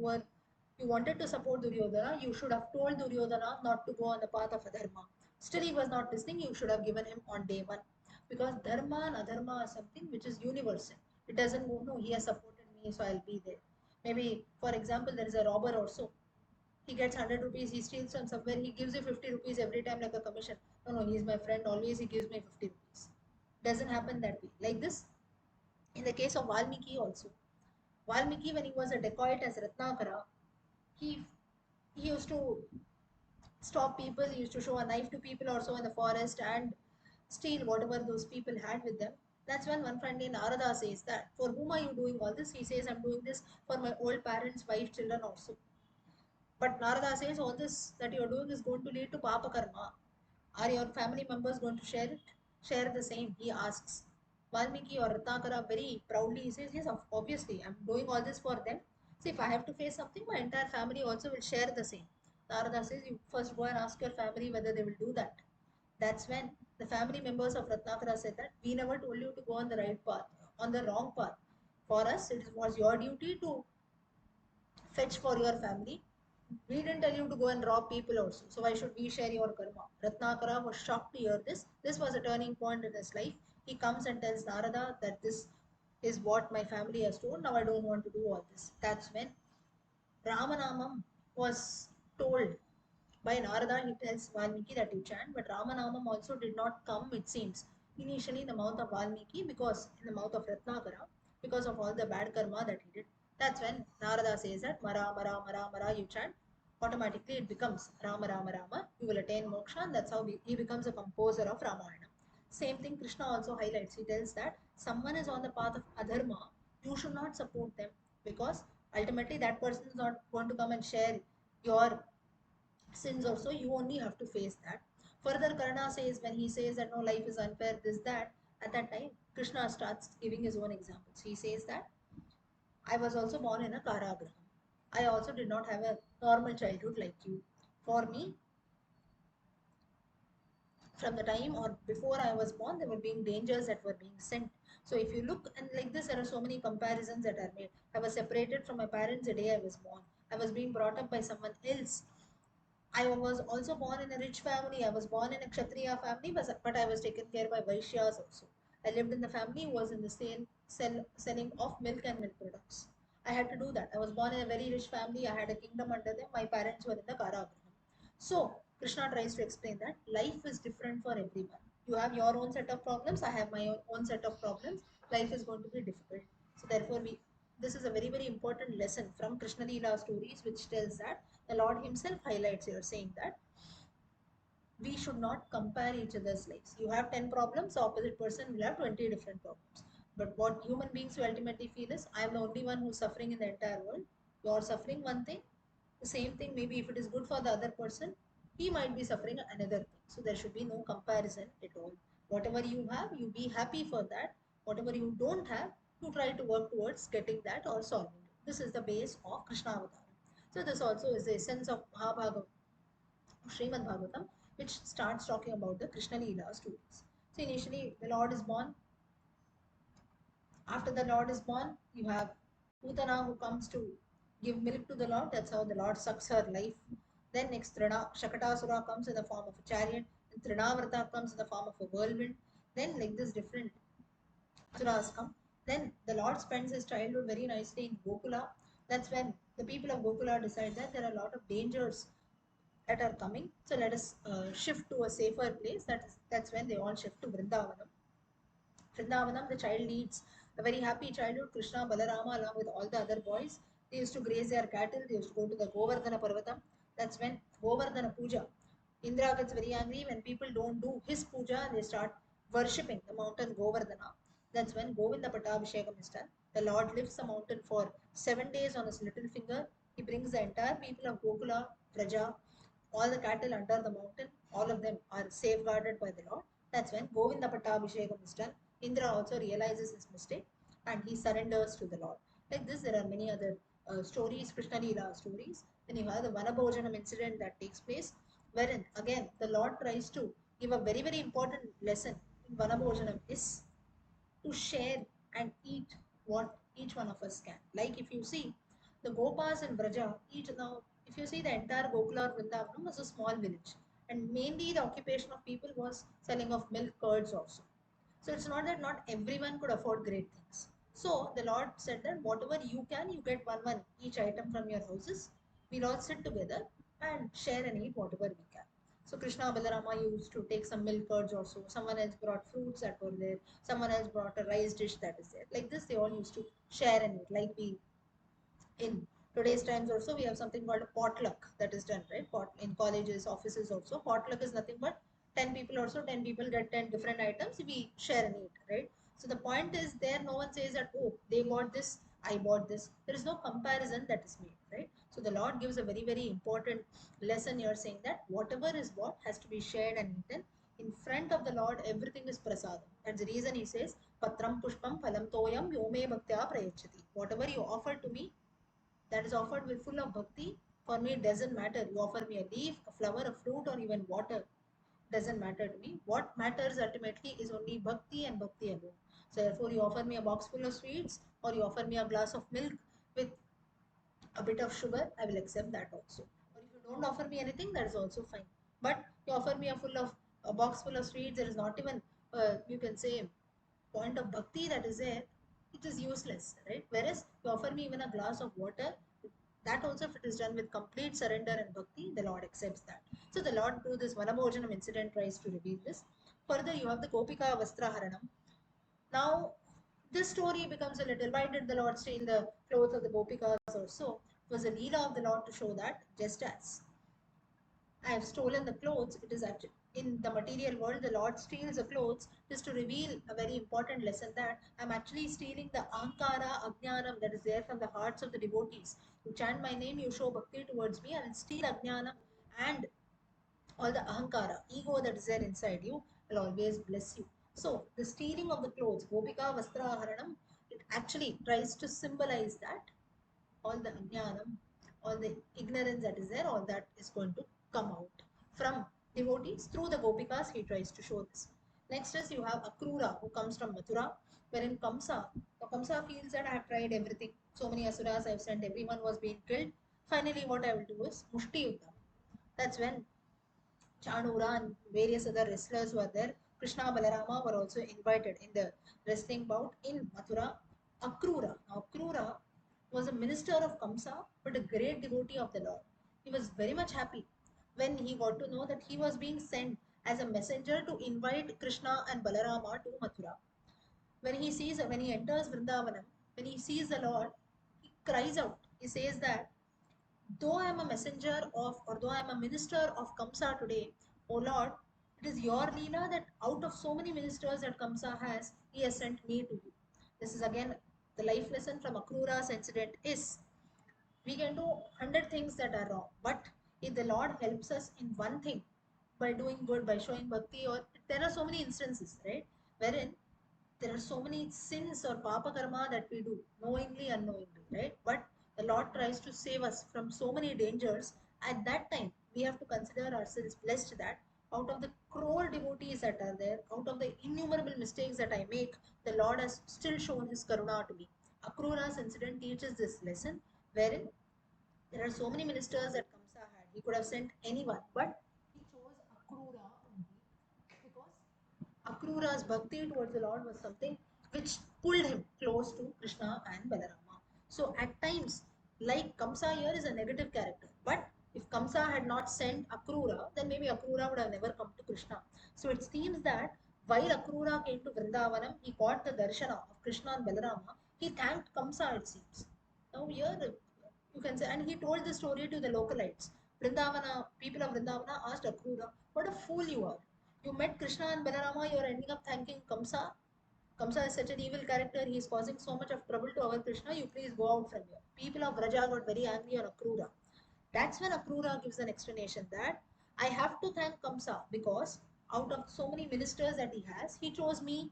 wanted to support Duryodhana, you should have told Duryodhana not to go on the path of adharma. Still he was not listening, you should have given him on day one. Because dharma and adharma is something which is universal. It doesn't go, no, he has supported me, so I'll be there. Maybe, for example, there is a robber also. He gets 100 rupees, he steals from somewhere, he gives you 50 rupees every time like a commission. No, no, he's my friend, always he gives me 50 rupees. Doesn't happen that way. Like this, in the case of Valmiki also. Valmiki, when he was a dacoit as Ratnakara, he he used to stop people, he used to show a knife to people also in the forest and steal whatever those people had with them. That's when one friend in Narada says that, for whom are you doing all this? He says, I'm doing this for my old parents, wife, children also. But Narada says, all this that you're doing is going to lead to Papa Karma. Are your family members going to share it? Share the same, he asks. Valmiki or Ratnakara very proudly he says, yes, obviously, I'm doing all this for them. So if I have to face something, my entire family also will share the same. Narada says, you first go and ask your family whether they will do that. That's when the family members of Ratnakara said that we never told you to go on the right path, on the wrong path. For us, it was your duty to fetch for your family. We didn't tell you to go and rob people also. So why should we share your karma? Ratnakara was shocked to hear this. This was a turning point in his life. He comes and tells Narada that this is what my family has told. Now I don't want to do all this. That's when Ramanamam was told by Narada. He tells Valmiki that you chant, but Ramanamam also did not come, it seems, initially in the mouth of Valmiki, because in the mouth of Ratnakara, because of all the bad karma that he did. That's when Narada says that Mara, Mara, Mara, Mara, you chant. Automatically it becomes Rama, Rama, Rama. You will attain moksha, and that's how he becomes a composer of Ramayana. Same thing Krishna also highlights. He tells that someone is on the path of adharma, you should not support them, because ultimately that person is not going to come and share your sins also. You only have to face that. Further, Karna says, when he says that no, life is unfair, this, that, at that time, Krishna starts giving his own examples. He says that I was also born in a Karagraham. I also did not have a normal childhood like you. For me, from the time or before I was born, there were being dangers that were being sent. So if you look and like this, there are so many comparisons that are made. I was separated from my parents the day I was born. I was being brought up by someone else. I was also born in a rich family. I was born in a Kshatriya family, but I was taken care by Vaishyas also. I lived in the family who was in the selling of milk and milk products. I had to do that. I was born in a very rich family. I had a kingdom under them. My parents were in the Karagraham. So Krishna tries to explain that life is different for everyone. You have your own set of problems. I have my own set of problems. Life is going to be difficult. So therefore, we this is a very very important lesson from Krishna Leela stories, which tells that the Lord Himself highlights here, saying that we should not compare each other's lives. You have 10 problems, the opposite person will have 20 different problems. But what human beings will ultimately feel is, I am the only one who's suffering in the entire world. You're suffering one thing, the same thing, maybe if it is good for the other person, he might be suffering another thing. So there should be no comparison at all. Whatever you have, you be happy for that. Whatever you don't have, you try to work towards getting that or solving it. This is the base of Krishna Avatar. So this also is the essence of Mahabharata, Srimad Bhagavatam, which starts talking about the Krishna Leela stories. So initially, the Lord is born. After the Lord is born, you have Putana who comes to give milk to the Lord. That's how the Lord sucks her life. Then next, Shakatasura comes in the form of a chariot, and Trinavrata comes in the form of a whirlwind. Then, like this, different Asuras come. Then the Lord spends his childhood very nicely in Gokula. That's when the people of Gokula decide that there are a lot of dangers that are coming. So let us shift to a safer place. That's when they all shift to Vrindavanam. Vrindavanam, the child leads a very happy childhood. Krishna, Balarama, along with all the other boys, they used to graze their cattle. They used to go to the Govardhana Parvatam. That's when Govardhana Puja. Indra gets very angry when people don't do his puja. They start worshipping the mountain Govardhana. That's when Govinda Patabhishekam is done. The Lord lifts the mountain for 7 days on his little finger. He brings the entire people of Gokula, Praja, all the cattle under the mountain, all of them are safeguarded by the Lord. That's when Govinda Patabhishekam is done. Indra also realizes his mistake and he surrenders to the Lord. Like this, there are many other stories, Krishna Leela stories. Then you have the Vanabhojanam incident that takes place, wherein again the Lord tries to give a very very important lesson in Vanabhojanam is to share and eat what each one of us can. Like if you see the Gopas in Braja, each now, if you see the entire Gokula or Vrindavanam was a small village, and mainly the occupation of people was selling of milk curds also. So it's not that not everyone could afford great things. So the Lord said that whatever you can, you get one each item from your houses. We'll all sit together and share and eat whatever we can. So Krishna Balarama used to take some milk curds also. Someone else brought fruits that were there. Someone else brought a rice dish that is there. Like this, they all used to share and eat. Like we in today's times also we have something called a potluck that is done, right? In colleges, offices also, potluck is nothing but 10 people or so, 10 people get 10 different items, we share and eat, right? So the point is there, no one says that, oh, they bought this, I bought this. There is no comparison that is made, right? So the Lord gives a very very important lesson here, saying that whatever is what has to be shared and eaten. In front of the Lord everything is prasadam. That's the reason he says Patram pushpam phalam toyam yome bhaktya prayachati. Whatever you offer to me, that is offered with full of bhakti. For me, it doesn't matter. You offer me a leaf, a flower, a fruit, or even water. Doesn't matter to me. What matters ultimately is only bhakti and bhakti alone. So therefore, you offer me a box full of sweets, or you offer me a glass of milk with a bit of sugar, I will accept that also. Or if you don't offer me anything, that is also fine. But you offer me a box full of sweets, there is not even you can say point of bhakti that is there, it is useless, right? Whereas you offer me even a glass of water, that also if it is done with complete surrender and bhakti, the Lord accepts that. So the Lord through this Vanabhojanam incident tries to reveal this. Further, you have the Gopika Vastraharanam. Now, this story becomes a little, why did the Lord steal the clothes of the Gopikas or so? It was a leela of the Lord to show that just as I have stolen the clothes, it is actually in the material world, the Lord steals the clothes just to reveal a very important lesson that I'm actually stealing the ankara, ajnanam that is there from the hearts of the devotees. You chant my name, you show bhakti towards me, I will steal ajnanam and all the ahankara, ego that is there inside you, will always bless you. So, the stealing of the clothes, Gopika Vastra Haranam, it actually tries to symbolize that all the ajnanam, all the ignorance that is there, all that is going to come out from devotees through the Gopikas. He tries to show this. Next is you have Akrura who comes from Mathura, wherein Kamsa feels that I have tried everything. So many asuras I have sent, everyone was being killed. Finally, what I will do is Mushti Yuddha. That's when Chanura and various other wrestlers were there. Krishna Balarama were also invited in the wrestling bout in Mathura. Akrura. Now, Akrura was a minister of Kamsa, but a great devotee of the Lord. He was very much happy when he got to know that he was being sent as a messenger to invite Krishna and Balarama to Mathura. When he enters Vrindavanam, when he sees the Lord, he cries out. He says that though I am a messenger of, or though I am a minister of Kamsa today, O Lord, it is your Leela that out of so many ministers that Kamsa has, he has sent me to you. This is again the life lesson from Akrura's incident is we can do 100 things that are wrong, but if the Lord helps us in one thing by doing good, by showing bhakti, or there are so many instances, right, wherein there are so many sins or papa karma that we do knowingly, unknowingly, right? But the Lord tries to save us from so many dangers. At that time, we have to consider ourselves blessed that out of the crore devotees that are there, out of the innumerable mistakes that I make, the Lord has still shown His karuna to me. Akrura's incident teaches this lesson, wherein there are so many ministers that Kamsa had. He could have sent anyone, but he chose Akrura only because Akrura's bhakti towards the Lord was something which pulled him close to Krishna and Balarama. So at times, like Kamsa here is a negative character, but if Kamsa had not sent Akrura, then maybe Akrura would have never come to Krishna. So it seems that while Akrura came to Vrindavanam, he got the darshana of Krishna and Balarama. He thanked Kamsa, it seems. Now here you can say, and he told the story to the localites. Vrindavana, people of Vrindavana asked Akrura, "What a fool you are! You met Krishna and Balarama, you are ending up thanking Kamsa. Kamsa is such an evil character, he is causing so much of trouble to our Krishna, you please go out from here." People of Vraja got very angry on Akrura. That's when Akrura gives an explanation that I have to thank Kamsa because out of so many ministers that he has, he chose me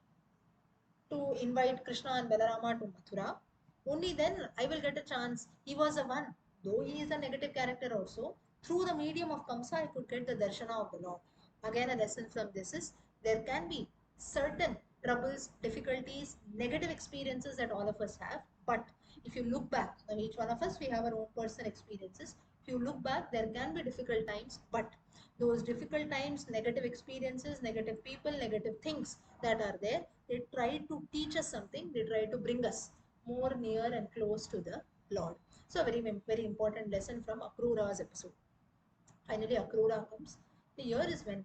to invite Krishna and Balarama to Mathura. Only then I will get a chance. He was the one, though he is a negative character also. Through the medium of Kamsa, I could get the darshana of the Lord. Again, a lesson from this is there can be certain troubles, difficulties, negative experiences that all of us have. But if you look back, now each one of us, we have our own personal experiences. If you look back, there can be difficult times, but those difficult times, negative experiences, negative people, negative things that are there, they try to teach us something, they try to bring us more near and close to the Lord. So, a very important lesson from Akrura's episode. Finally, Akrura comes. The year is when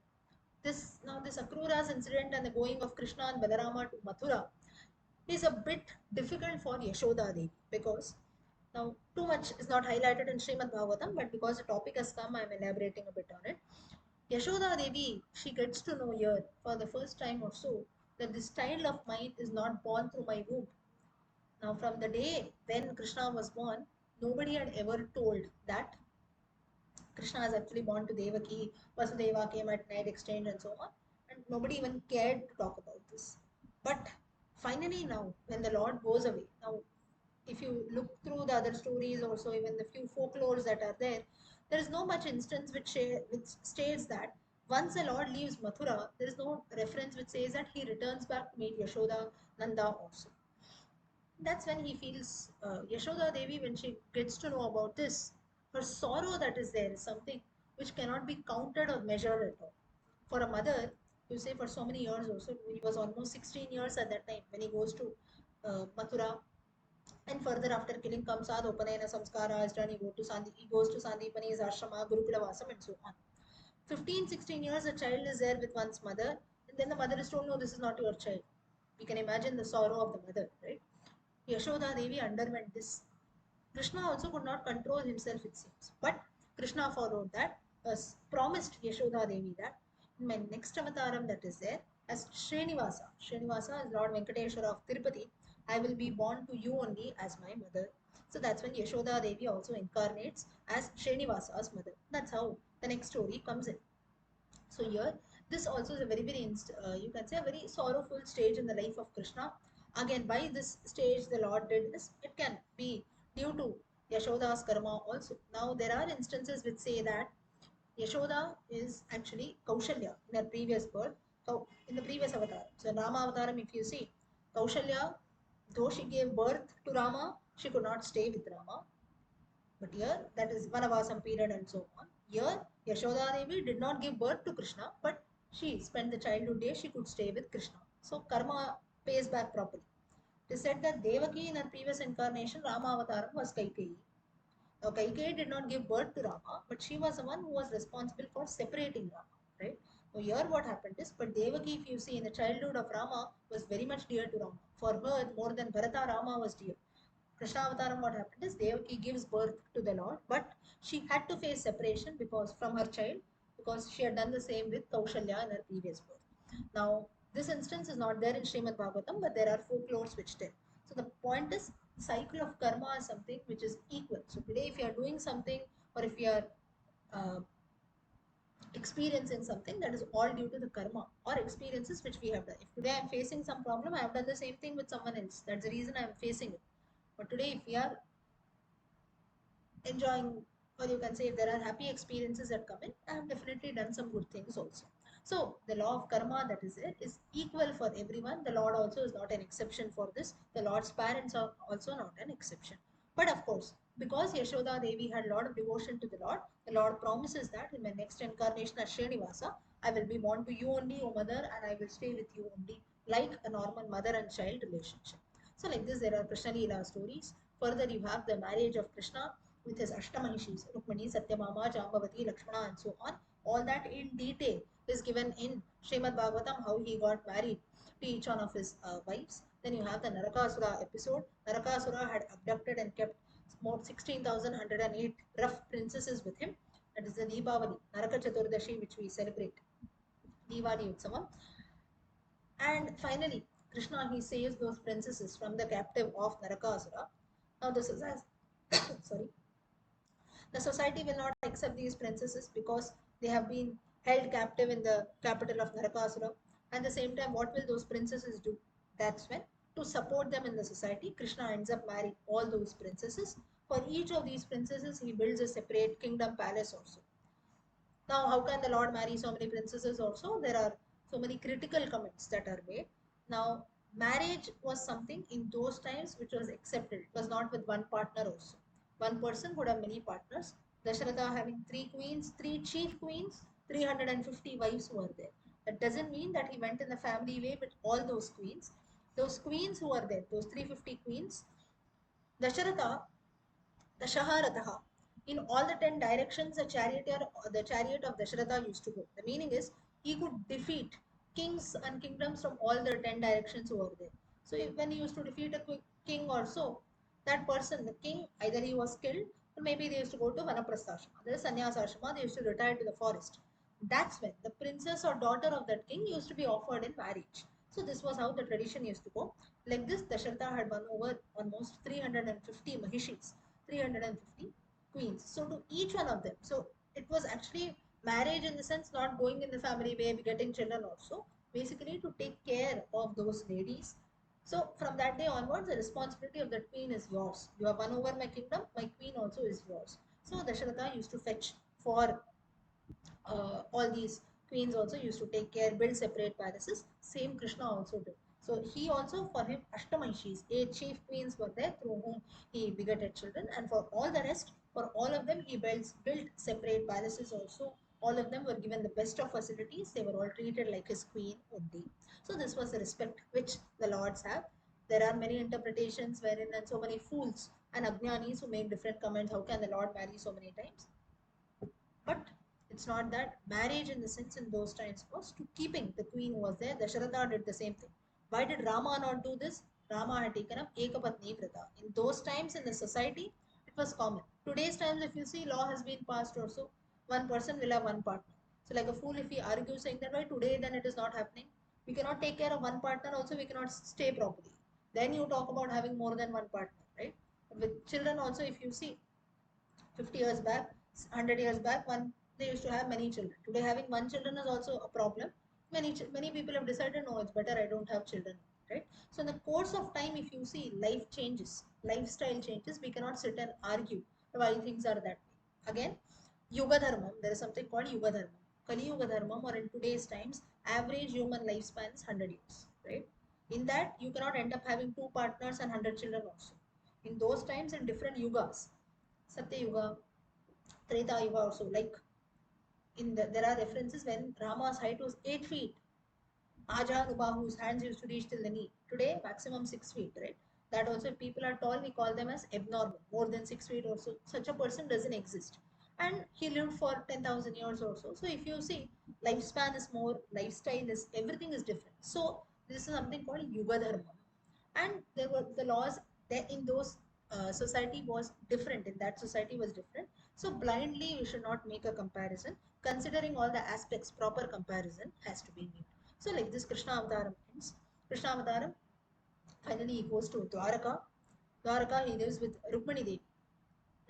this Akrura's incident and the going of Krishna and Balarama to Mathura is a bit difficult for Yashoda Devi because now too much is not highlighted in Srimad Bhagavatam, but because the topic has come, I am elaborating a bit on it. Yashoda Devi, she gets to know here for the first time or so that this child of mine is not born through my womb. Now, from the day when Krishna was born, nobody had ever told that Krishna is actually born to Devaki, Vasudeva came at night, exchange, and so on. And nobody even cared to talk about this. But finally now when the Lord goes away, now if you look through the other stories also, even the few folklores that are there, there is no much instance which states that once the Lord leaves Mathura, there is no reference which says that he returns back to meet Yashoda, Nanda also. That's when he feels Yashoda Devi, when she gets to know about this, her sorrow that is there is something which cannot be counted or measured at all. For a mother, you say for so many years also, he was almost 16 years at that time when he goes to Mathura, and further after killing Kamsad, Upanayana Samskara is done, he goes to Sandipani's ashrama, Gurukula Vasam, and so on. 15, 16 years, a child is there with one's mother, and then the mother is told, no, this is not your child. We can imagine the sorrow of the mother, right? Yashoda Devi underwent this. Krishna also could not control himself, it seems. But Krishna followed that, promised Yashoda Devi that in my next avataram that is there, as Srinivasa, Srinivasa is Lord Venkateshwara of Tirupati, I will be born to you only as my mother. So that's when Yashoda Devi also incarnates as Srinivasa's mother. That's how the next story comes in. So here, this also is a you can say a very sorrowful stage in the life of Krishna. Again, why this stage the Lord did this? It can be due to Yashoda's karma also. Now, there are instances which say that Yashoda is actually Kaushalya in her previous birth, in the previous avatar. So, in Rama avataram, if you see, Kaushalya, though she gave birth to Rama, she could not stay with Rama. But here, that is Vanavasam period and so on. Here, Yashoda Devi did not give birth to Krishna, but she spent the childhood days she could stay with Krishna. So karma pays back properly. It is said that Devaki in her previous incarnation, Rama Avataram, was Kaikeyi. Now, Kaikeyi did not give birth to Rama, but she was the one who was responsible for separating Rama, right? Now, here what happened is, but Devaki, if you see in the childhood of Rama, was very much dear to Rama. For her, more than Bharata, Rama was dear. Krishna Avataram, what happened is Devaki gives birth to the Lord, but she had to face separation because from her child, because she had done the same with Kaushalya in her previous birth. Now, this instance is not there in Srimad Bhagavatam, but there are folklores which tell. So the point is, cycle of karma is something which is equal. So today, if you are doing something, or if you are uh, experiencing something, that is all due to the karma or experiences which we have done. If today I am facing some problem, I have done the same thing with someone else. That's the reason I am facing it. But today, if we are enjoying, or you can say if there are happy experiences that come in, I have definitely done some good things also. So the law of karma that is there is equal for everyone. The Lord also is not an exception for this. The Lord's parents are also not an exception. But of course, because Yashoda Devi had a lot of devotion to the Lord promises that in my next incarnation as Srinivasa, I will be born to you only, O mother, and I will stay with you only, like a normal mother and child relationship. So like this, there are Krishna Leela stories. Further, you have the marriage of Krishna with his Ashtamahishis, Rukmani, Satyabhama, Jambavati, Lakshmana, and so on. All that in detail is given in Srimad Bhagavatam, how he got married to each one of his wives. Then you have the Narakasura episode. Narakasura had abducted and kept more 16,108 rough princesses with him. That is the Deepavali, Naraka Chaturdashi, which we celebrate, Diwali Utsavam. And finally, Krishna, he saves those princesses from the captive of Narakasura. Now, this is as sorry, the society will not accept these princesses because they have been held captive in the capital of Narakasura. At the same time, what will those princesses do? That's when, to support them in the society, Krishna ends up marrying all those princesses. For each of these princesses, he builds a separate kingdom palace also. Now, how can the Lord marry so many princesses also? There are so many critical comments that are made. Now, marriage was something in those times which was accepted. It was not with one partner also. One person could have many partners. Dasharatha having three queens, three chief queens, 350 wives were there. That doesn't mean that he went in the family way with all those queens. Those queens who are there, those 350 queens, Dasharatha Dashaharataha. In all the 10 directions, the chariot of Dasharatha used to go. The meaning is he could defeat kings and kingdoms from all the 10 directions over there. So when he used to defeat a king or so, that person, the king, either he was killed or maybe they used to go to Vanaprasthashrama, the Sannyasashrama, they used to retire to the forest. That's when the princess or daughter of that king used to be offered in marriage. So this was how the tradition used to go. Like this, Dasharatha had won over almost 350 Mahishis, 350 queens. So to each one of them. So it was actually marriage in the sense not going in the family way, getting children also. Basically to take care of those ladies So from that day onwards, the responsibility of the queen is yours. You have won over my kingdom, my queen also is yours. So Dasharatha used to fetch for all these queens also used to take care, build separate palaces. Same Krishna also did. So he also, for him, Ashtamashis, 8 chief queens were there through whom he begetted children, and for all the rest, for all of them, he built separate palaces also. All of them were given the best of facilities. They were all treated like his queen only. So this was the respect which the lords have. There are many interpretations wherein, and so many fools and ajnanis who make different comments. How can the Lord marry so many times? But it's not that. Marriage, in the sense, in those times was to keeping the queen who was there. Dasharatha did the same thing. Why did Rama not do this? Rama had taken up Ekapatni Vrata. In those times, in the society, it was common. Today's times, if you see, law has been passed also. One person will have one partner. So, like a fool, if he argues saying that why today, then it is not happening. We cannot take care of one partner, also, we cannot stay properly. Then you talk about having more than one partner, right? With children, also, if you see, 50 years back, 100 years back, one they used to have many children. Today, having one children is also a problem. Many people have decided, no, it's better I don't have children, right? So in the course of time, if you see, life changes, lifestyle changes. We cannot sit and argue why things are that way. Again, Yuga Dharmam, there is something called Yuga Dharmam. Kali Yuga Dharmam, or in today's times, average human lifespan is 100 years, right? In that, you cannot end up having two partners and 100 children also. In those times, in different yugas, Satya Yuga, Treta Yuga also. Like there are references when Rama's height was 8 feet. Ajanuba, whose hands used to reach till the knee. Today, maximum 6 feet, right? That also, if people are tall, we call them as abnormal. More than 6 feet or so, such a person doesn't exist. And he lived for 10,000 years or so. So if you see, lifespan is more, lifestyle is, everything is different. So this is something called Yuga Dharma. And there were the laws there in those society was different. In that society was different. So blindly, we should not make a comparison. Considering all the aspects, proper comparison has to be made. So like this, Krishna Avataram ends. Krishna Avataram, finally he goes to Dwaraka. Dwaraka, he lives with Rukmani Devi.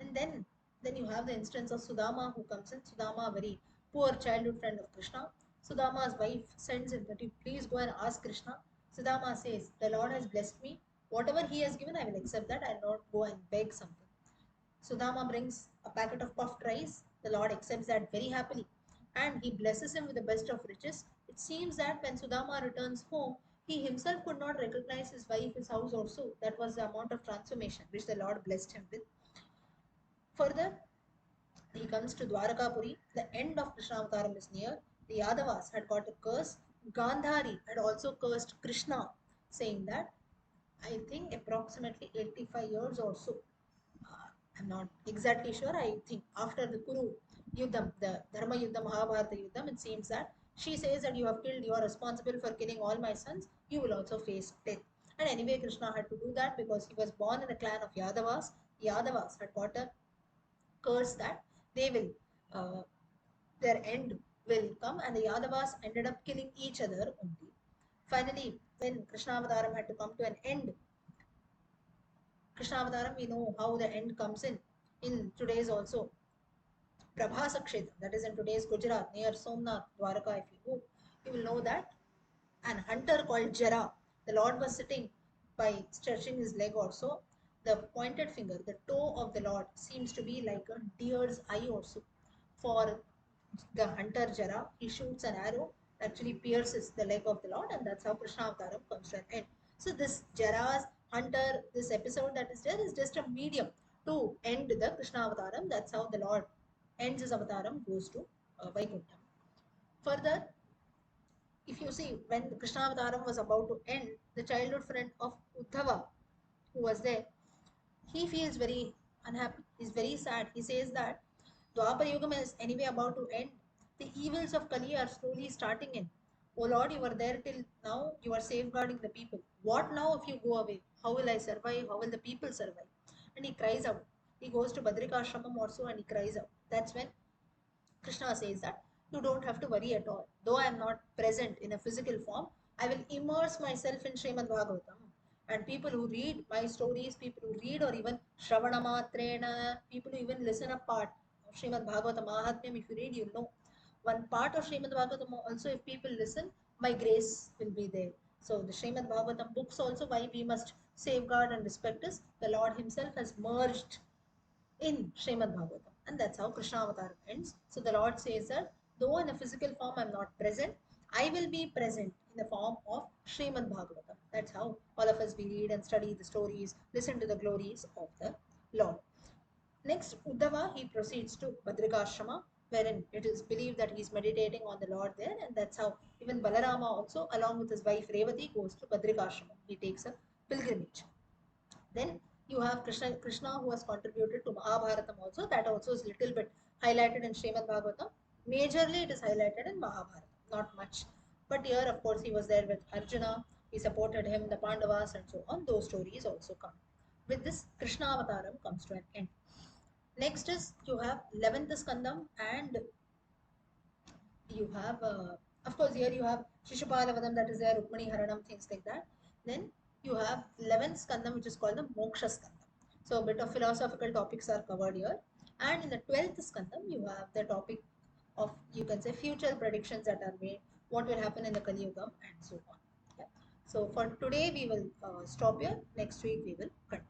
And then you have the instance of Sudama who comes in. Sudama, a very poor childhood friend of Krishna. Sudama's wife sends him that you please go and ask Krishna. Sudama says, the Lord has blessed me. Whatever he has given, I will accept that. I will not go and beg something. Sudama brings a packet of puffed rice. The Lord accepts that very happily. And he blesses him with the best of riches. It seems that when Sudama returns home, he himself could not recognize his wife, his house also. That was the amount of transformation which the Lord blessed him with. Further, he comes to Dwarakapuri. The end of Krishnavataram is near. The Yadavas had got a curse. Gandhari had also cursed Krishna, saying that I think approximately 85 years or so. I'm not exactly sure. I think after the Kuru Yuddham, the Dharma Yuddham, Mahabharata Yuddham, it seems that she says that you have killed, you are responsible for killing all my sons, you will also face death. And anyway, Krishna had to do that because he was born in the clan of Yadavas. Yadavas had got a curse that they will, uh, their end will come, and the Yadavas ended up killing each other only. Finally, when Krishnavataram had to come to an end, Krishnavataram, we know how the end comes in today's also Prabhasa Kshetra, that is in today's Gujarat, near Somnath, Dwaraka, if you go, you will know that an hunter called Jara, the Lord was sitting by stretching his leg also. The pointed finger, the toe of the Lord, seems to be like a deer's eye also. For the hunter Jara, he shoots an arrow, actually pierces the leg of the Lord, and that's how Krishna Avataram comes to an end. So this Jara's hunter, this episode that is there is just a medium to end the Krishna Avataram. That's how the Lord ends his Avataram, goes to Vaikuntha. Further, if you see, when the Krishna Avataram was about to end, the childhood friend of Uddhava, who was there, he feels very unhappy. He's very sad. He says that Dwapara Yugam is anyway about to end. The evils of Kali are slowly starting in. Oh Lord, you were there till now. You are safeguarding the people. What now if you go away? How will I survive? How will the people survive? And he cries out. He goes to Badrikashramam also and he cries out. That's when Krishna says that you don't have to worry at all. Though I am not present in a physical form, I will immerse myself in Srimad Bhagavatam. And people who read my stories, people who read or even Shravana Matrena, people who even listen a part of Srimad Bhagavatam Mahatmyam, if you read, you know. One part of Srimad Bhagavatam also, if people listen, my grace will be there. So the Srimad Bhagavatam books also, why we must safeguard and respect is the Lord himself has merged in Srimad Bhagavatam. And that's how Krishna Avatar ends. So the Lord says that though in a physical form I'm not present, I will be present in the form of Srimad Bhagavatam. That's how all of us we read and study the stories, listen to the glories of the Lord. Next, Uddhava, he proceeds to Badrikashrama, wherein it is believed that he is meditating on the Lord there, and that's how even Balarama also, along with his wife Revati, goes to Badrikashrama. He takes a pilgrimage. Then you have Krishna who has contributed to Mahabharatam also. That also is little bit highlighted in Srimad Bhagavatam. Majorly it is highlighted in Mahabharatam, not much. But here, of course, he was there with Arjuna. He supported him, the Pandavas, and so on. Those stories also come. With this, Krishna Avataram comes to an end. Next is you have 11th Skandam, and you have, of course, here you have Shishupala that is there, Rukmani Haranam, things like that. Then you have 11th Skandam, which is called the Moksha Skandam. So, a bit of philosophical topics are covered here. And in the 12th Skandam, you have the topic of, you can say, future predictions that are made, what will happen in the Kali Yuga, and so on. Yeah. So, for today, we will stop here. Next week, we will continue.